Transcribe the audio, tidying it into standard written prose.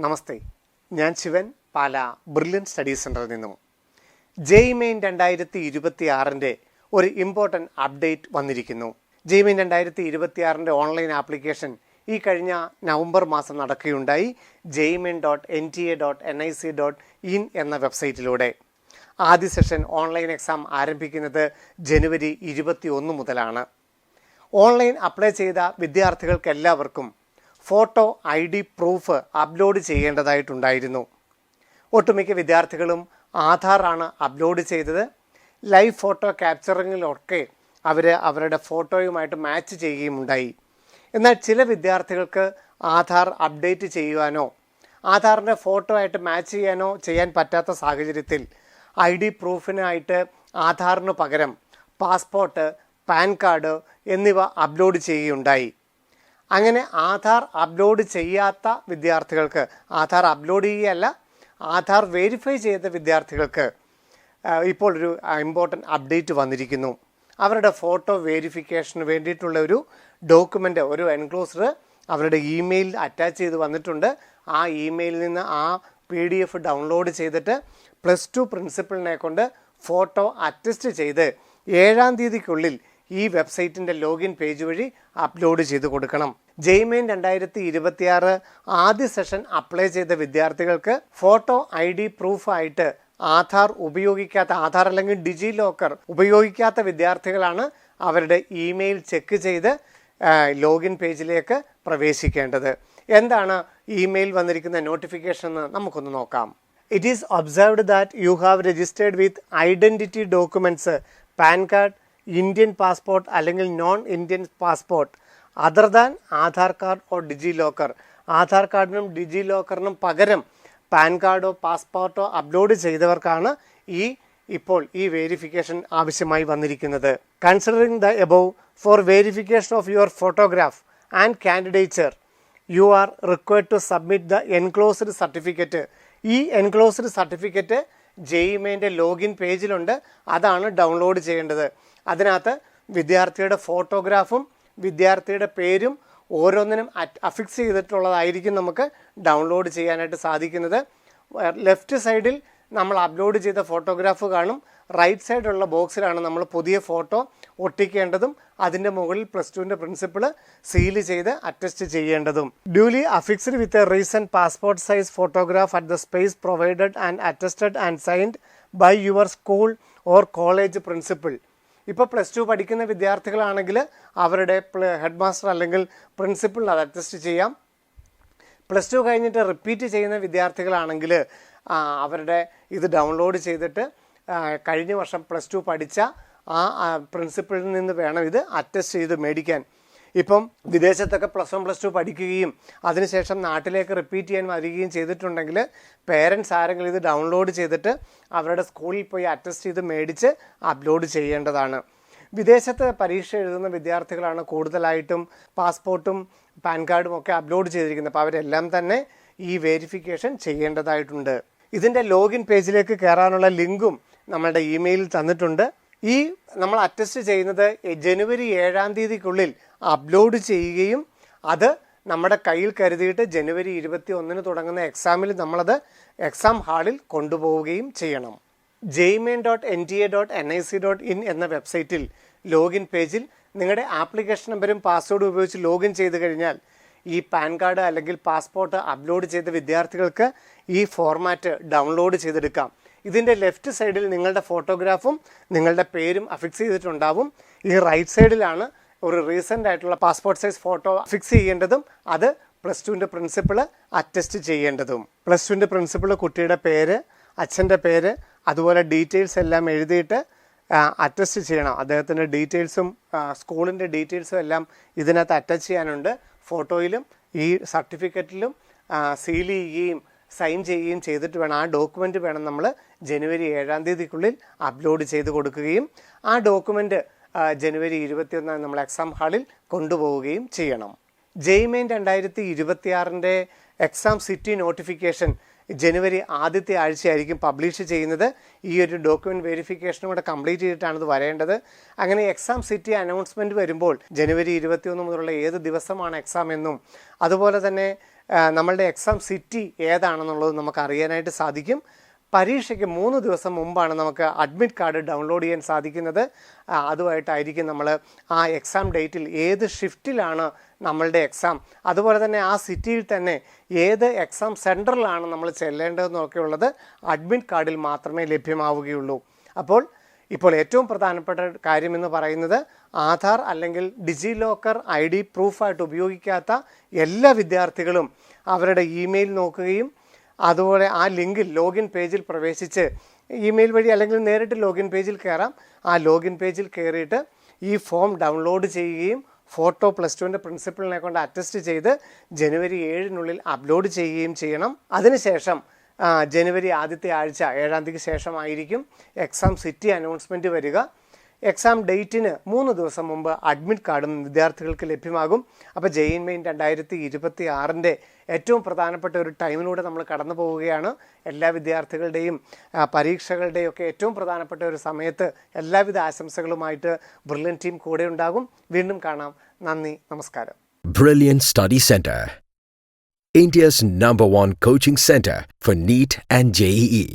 നമസ്തേ, ഞാൻ ശിവൻ, പാല brilliant study സെൻറ്ററിൽ നിന്നും. ജെഇമെയിൻ 2026 ഒരു ഇമ്പോർട്ടൻ്റ് അപ്ഡേറ്റ് വന്നിരിക്കുന്നു. ജെഇമെയിൻ 2026 ഓൺലൈൻ ആപ്ലിക്കേഷൻ ഈ കഴിഞ്ഞ നവംബർ മാസം നടക്കുകയുണ്ടായി. jeimein.nta.nic.in എന്ന വെബ്സൈറ്റിലൂടെ. ആദ്യ സെഷൻ ഓൺലൈൻ എക്സാം ആരംഭിക്കുന്നത് ജനുവരി 21 മുതലാണ്. ഓൺലൈൻ അപ്ലൈ ചെയ്ത വിദ്യാർത്ഥികൾക്കെല്ലാവർക്കും ഫോട്ടോ ID പ്രൂഫ് അപ്ലോഡ് ചെയ്യേണ്ടതായിട്ടുണ്ടായിരുന്നു. ഒട്ടുമിക്ക വിദ്യാർത്ഥികളും ആധാറാണ് അപ്ലോഡ് ചെയ്തത്. ലൈവ് ഫോട്ടോ ക്യാപ്ചറിങ്ങിലൊക്കെ അവരുടെ ഫോട്ടോയുമായിട്ട് മാച്ച് ചെയ്യുകയുമുണ്ടായി. എന്നാൽ ചില വിദ്യാർത്ഥികൾക്ക് ആധാർ അപ്ഡേറ്റ് ചെയ്യുവാനോ ആധാറിൻ്റെ ഫോട്ടോ ആയിട്ട് മാച്ച് ചെയ്യാൻ പറ്റാത്ത സാഹചര്യത്തിൽ ID പ്രൂഫിനായിട്ട് ആധാറിന് പകരം പാസ്പോർട്ട്, പാൻ കാർഡ് എന്നിവ അപ്ലോഡ് ചെയ്യുകയുണ്ടായി. അങ്ങനെ ആധാർ അപ്ലോഡ് ചെയ്യാത്ത വിദ്യാർത്ഥികൾക്ക്, ആധാർ അപ്ലോഡ് ചെയ്യുകയല്ല, ആധാർ വെരിഫൈ ചെയ്ത വിദ്യാർത്ഥികൾക്ക് ഇപ്പോൾ ഒരു ഇമ്പോർട്ടൻ്റ് അപ്ഡേറ്റ് വന്നിരിക്കുന്നു. അവരുടെ ഫോട്ടോ വെരിഫിക്കേഷന് വേണ്ടിയിട്ടുള്ള ഒരു ഡോക്യുമെൻ്റ്, ഒരു എൻക്ലോസർ അവരുടെ ഇമെയിൽ അറ്റാച്ച് ചെയ്ത് വന്നിട്ടുണ്ട്. ആ ഇമെയിലിൽ നിന്ന് ആ PDF ഡൗൺലോഡ് ചെയ്തിട്ട് +2 പ്രിൻസിപ്പളിനെ കൊണ്ട് ഫോട്ടോ അറ്റസ്റ്റ് ചെയ്ത് 7-ാം തീയതിക്കുള്ളിൽ ഈ വെബ്സൈറ്റിൻ്റെ ലോഗിൻ പേജ് വഴി അപ്ലോഡ് ചെയ്ത് കൊടുക്കണം. ജെഇമെയിൻ 2026 ആദ്യ സെഷൻ അപ്ലൈ ചെയ്ത വിദ്യാർത്ഥികൾക്ക് ഫോട്ടോ ID പ്രൂഫായിട്ട് ആധാർ അല്ലെങ്കിൽ ഡിജി ലോക്കർ ഉപയോഗിക്കാത്ത വിദ്യാർത്ഥികളാണ് അവരുടെ ഇമെയിൽ ചെക്ക് ചെയ്ത് ലോഗിൻ പേജിലേക്ക് പ്രവേശിക്കേണ്ടത്. എന്താണ് ഇമെയിൽ വന്നിരിക്കുന്ന നോട്ടിഫിക്കേഷൻ എന്ന് നമുക്കൊന്ന് നോക്കാം. It is observed that you have registered with identity documents, PAN card, Indian passport അല്ലെങ്കിൽ non Indian passport other than Aadhaar card or DigiLocker. Aadhaar കാർഡിനും ഡിജി ലോക്കറിനും പകരം പാൻ കാർഡോ പാസ്പോർട്ടോ അപ്ലോഡ് ചെയ്തവർക്കാണ് ഇപ്പോൾ ഈ വെരിഫിക്കേഷൻ ആവശ്യമായി വന്നിരിക്കുന്നത്. Considering the above, for verification of your photograph and candidature you are required to submit the enclosed certificate. ഈ എൻക്ലോസ്ഡ് സർട്ടിഫിക്കറ്റ് ജെഇമെയിൻ്റെ ലോഗിൻ പേജിലുണ്ട്. അതാണ് ഡൗൺലോഡ് ചെയ്യേണ്ടത്. അതിനകത്ത് വിദ്യാർത്ഥിയുടെ ഫോട്ടോഗ്രാഫും വിദ്യാർത്ഥിയുടെ പേരും ഓരോന്നിനും അഫിക്സ് ചെയ്തിട്ടുള്ളതായിരിക്കും നമുക്ക് ഡൗൺലോഡ് ചെയ്യാനായിട്ട് സാധിക്കുന്നത്. ലെഫ്റ്റ് സൈഡിൽ നമ്മൾ അപ്ലോഡ് ചെയ്ത ഫോട്ടോഗ്രാഫ് കാണും. റൈറ്റ് സൈഡിലുള്ള ബോക്സിലാണ് നമ്മൾ പുതിയ ഫോട്ടോ ഒട്ടിക്കേണ്ടതും അതിൻ്റെ മുകളിൽ +2ൻ്റെ പ്രിൻസിപ്പിൾ സീല് ചെയ്ത് അറ്റസ്റ്റ് ചെയ്യേണ്ടതും. Duly affixed with a recent passport size photograph at the space provided and attested and signed by your school or college principal. ഇപ്പോൾ +2 പഠിക്കുന്ന വിദ്യാർത്ഥികളാണെങ്കിൽ അവരുടെ ഹെഡ് മാസ്റ്റർ അല്ലെങ്കിൽ പ്രിൻസിപ്പൽ അത് അറ്റസ്റ്റ് ചെയ്യാം. +2 കഴിഞ്ഞിട്ട് റിപ്പീറ്റ് ചെയ്യുന്ന വിദ്യാർത്ഥികളാണെങ്കിൽ അവരുടെ ഇത് ഡൗൺലോഡ് ചെയ്തിട്ട് കഴിഞ്ഞ വർഷം +2 പഠിച്ച ആ പ്രിൻസിപ്പളിൽ നിന്ന് വേണം ഇത് അറ്റസ്റ്റ് ചെയ്ത് മേടിക്കാൻ. ഇപ്പം വിദേശത്തൊക്കെ +1 +2 പഠിക്കുകയും അതിനുശേഷം നാട്ടിലേക്ക് റിപ്പീറ്റ് ചെയ്യാൻ വരികയും ചെയ്തിട്ടുണ്ടെങ്കിൽ പേരൻസ് ആരെങ്കിലും ഇത് ഡൗൺലോഡ് ചെയ്തിട്ട് അവരുടെ സ്കൂളിൽ പോയി അറ്റസ്റ്റ് ചെയ്ത് മേടിച്ച് അപ്ലോഡ് ചെയ്യേണ്ടതാണ്. വിദേശത്ത് പരീക്ഷ എഴുതുന്ന വിദ്യാർത്ഥികളാണ് കൂടുതലായിട്ടും പാസ്പോർട്ടും പാൻ കാർഡും ഒക്കെ അപ്ലോഡ് ചെയ്തിരിക്കുന്നത്. അപ്പോൾ അവരെല്ലാം തന്നെ ഈ വെരിഫിക്കേഷൻ ചെയ്യേണ്ടതായിട്ടുണ്ട്. ഇതിൻ്റെ ലോഗിൻ പേജിലേക്ക് കയറാനുള്ള ലിങ്കും നമ്മളുടെ ഇമെയിലിൽ തന്നിട്ടുണ്ട്. നമ്മൾ അറ്റസ്റ്റ് ചെയ്യുന്നത് ജനുവരി 7-ാം തീയതിക്കുള്ളിൽ അപ്ലോഡ് ചെയ്യുകയും അത് നമ്മുടെ കയ്യിൽ കരുതിയിട്ട് ജനുവരി 21 തുടങ്ങുന്ന എക്സാമിൽ നമ്മളത് എക്സാം ഹാളിൽ കൊണ്ടുപോവുകയും ചെയ്യണം. jeimein.nta.nic.in എന്ന വെബ്സൈറ്റിൽ ലോഗിൻ പേജിൽ നിങ്ങളുടെ ആപ്ലിക്കേഷൻ നമ്പറും പാസ്വേഡും ഉപയോഗിച്ച് ലോഗിൻ ചെയ്ത് കഴിഞ്ഞാൽ ഈ പാൻ കാർഡ് അല്ലെങ്കിൽ പാസ്പോർട്ട് അപ്ലോഡ് ചെയ്ത വിദ്യാർത്ഥികൾക്ക് ഈ ഫോർമാറ്റ് ഡൗൺലോഡ് ചെയ്തെടുക്കാം. ഇതിൻ്റെ ലെഫ്റ്റ് സൈഡിൽ നിങ്ങളുടെ ഫോട്ടോഗ്രാഫും നിങ്ങളുടെ പേരും അഫിക്സ് ചെയ്തിട്ടുണ്ടാവും. ഈ റൈറ്റ് സൈഡിലാണ് ഒരു റീസെൻ്റ് ആയിട്ടുള്ള പാസ്പോർട്ട് സൈസ് ഫോട്ടോ ഫിക്സ് ചെയ്യേണ്ടതും അത് +2ൻ്റെ പ്രിൻസിപ്പിൾ അറ്റസ്റ്റ് ചെയ്യേണ്ടതും. +2ൻ്റെ പ്രിൻസിപ്പിൾ കുട്ടിയുടെ പേര്, അച്ഛൻ്റെ പേര്, അതുപോലെ ഡീറ്റെയിൽസ് എല്ലാം എഴുതിയിട്ട് അറ്റസ്റ്റ് ചെയ്യണം. അദ്ദേഹത്തിൻ്റെ ഡീറ്റെയിൽസും സ്കൂളിൻ്റെ ഡീറ്റെയിൽസും എല്ലാം ഇതിനകത്ത് അറ്റാച്ച് ചെയ്യാനുണ്ട്. ഫോട്ടോയിലും ഈ സർട്ടിഫിക്കറ്റിലും സീൽ ചെയ്യുകയും സൈൻ ചെയ്യുകയും ചെയ്തിട്ട് വേണം, ആ ഡോക്യുമെൻ്റ് വേണം നമ്മൾ ജനുവരി 7-ാം തീയതിക്കുള്ളിൽ അപ്ലോഡ് ചെയ്ത് കൊടുക്കുകയും ആ ഡോക്യുമെൻ്റ് ജനുവരി 21 നമ്മൾ എക്സാം ഹാളിൽ കൊണ്ടുപോവുകയും ചെയ്യണം. ജെഇമെയിൻ 2026 എക്സാം സിറ്റി നോട്ടിഫിക്കേഷൻ ജനുവരി ആദ്യത്തെ ആഴ്ചയായിരിക്കും പബ്ലിഷ് ചെയ്യുന്നത്. ഈ ഒരു ഡോക്യുമെൻറ്റ് വെരിഫിക്കേഷനും കൂടെ കംപ്ലീറ്റ് ചെയ്തിട്ടാണ് ഇത് വരേണ്ടത്. അങ്ങനെ എക്സാം സിറ്റി അനൗൺസ്മെൻറ്റ് വരുമ്പോൾ ജനുവരി 21 മുതലുള്ള ഏത് ദിവസമാണ് എക്സാം എന്നും അതുപോലെ തന്നെ നമ്മളുടെ എക്സാം സിറ്റി ഏതാണെന്നുള്ളത് നമുക്ക് അറിയാനായിട്ട് സാധിക്കും. പരീക്ഷയ്ക്ക് 3 ദിവസം മുമ്പാണ് നമുക്ക് അഡ്മിറ്റ് കാർഡ് ഡൗൺലോഡ് ചെയ്യാൻ സാധിക്കുന്നത്. അതുമായിട്ടായിരിക്കും നമ്മൾ ആ എക്സാം ഡേറ്റിൽ ഏത് ഷിഫ്റ്റിലാണ് നമ്മളുടെ എക്സാം, അതുപോലെ തന്നെ ആ സിറ്റിയിൽ തന്നെ ഏത് എക്സാം സെൻറ്ററിലാണ് നമ്മൾ ചെല്ലേണ്ടതെന്നൊക്കെ ഉള്ളത് അഡ്മിറ്റ് കാർഡിൽ മാത്രമേ ലഭ്യമാവുകയുള്ളൂ. ഇപ്പോൾ ഏറ്റവും പ്രധാനപ്പെട്ട കാര്യമെന്ന് പറയുന്നത് ആധാർ അല്ലെങ്കിൽ ഡിജി ലോക്കർ ID പ്രൂഫായിട്ട് ഉപയോഗിക്കാത്ത എല്ലാ വിദ്യാർത്ഥികളും അവരുടെ ഇമെയിൽ നോക്കുകയും അതുപോലെ ആ ലിങ്കിൽ ലോഗിൻ പേജിൽ പ്രവേശിച്ച് ഇമെയിൽ വഴി അല്ലെങ്കിൽ നേരിട്ട് ലോഗിൻ പേജിൽ കയറാം. ആ ലോഗിൻ പേജിൽ കയറിയിട്ട് ഈ ഫോം ഡൗൺലോഡ് ചെയ്യുകയും ഫോട്ടോ +2ൻ്റെ പ്രിൻസിപ്പളിനെ കൊണ്ട് അറ്റസ്റ്റ് ചെയ്ത് ജനുവരി 7-നുള്ളിൽ അപ്ലോഡ് ചെയ്യുകയും ചെയ്യണം. അതിനുശേഷം ജനുവരി ആദ്യത്തെ ആഴ്ച 7-ാം തീയതിക്ക് ശേഷമായിരിക്കും എക്സാം സിറ്റി അനൗൺസ്മെൻറ്റ് വരിക. എക്സാം ഡേറ്റിന് 3 ദിവസം മുമ്പ് അഡ്മിറ്റ് കാർഡും വിദ്യാർത്ഥികൾക്ക് ലഭ്യമാകും. അപ്പോൾ JEE Main 2026ൻ്റെ ഏറ്റവും പ്രധാനപ്പെട്ട ഒരു ടൈമിലൂടെ നമ്മൾ കടന്നു പോവുകയാണ്. എല്ലാ വിദ്യാർത്ഥികളുടെയും പരീക്ഷകളുടെയും ഒക്കെ ഏറ്റവും പ്രധാനപ്പെട്ട ഒരു സമയത്ത് എല്ലാവിധ ആശംസകളുമായിട്ട് ബ്രില്യൻ ടീം കൂടെ ഉണ്ടാകും. വീണ്ടും കാണാം. നന്ദി, നമസ്കാരം. Brilliant Study Center, India's #1 coaching center for NEET and JEE.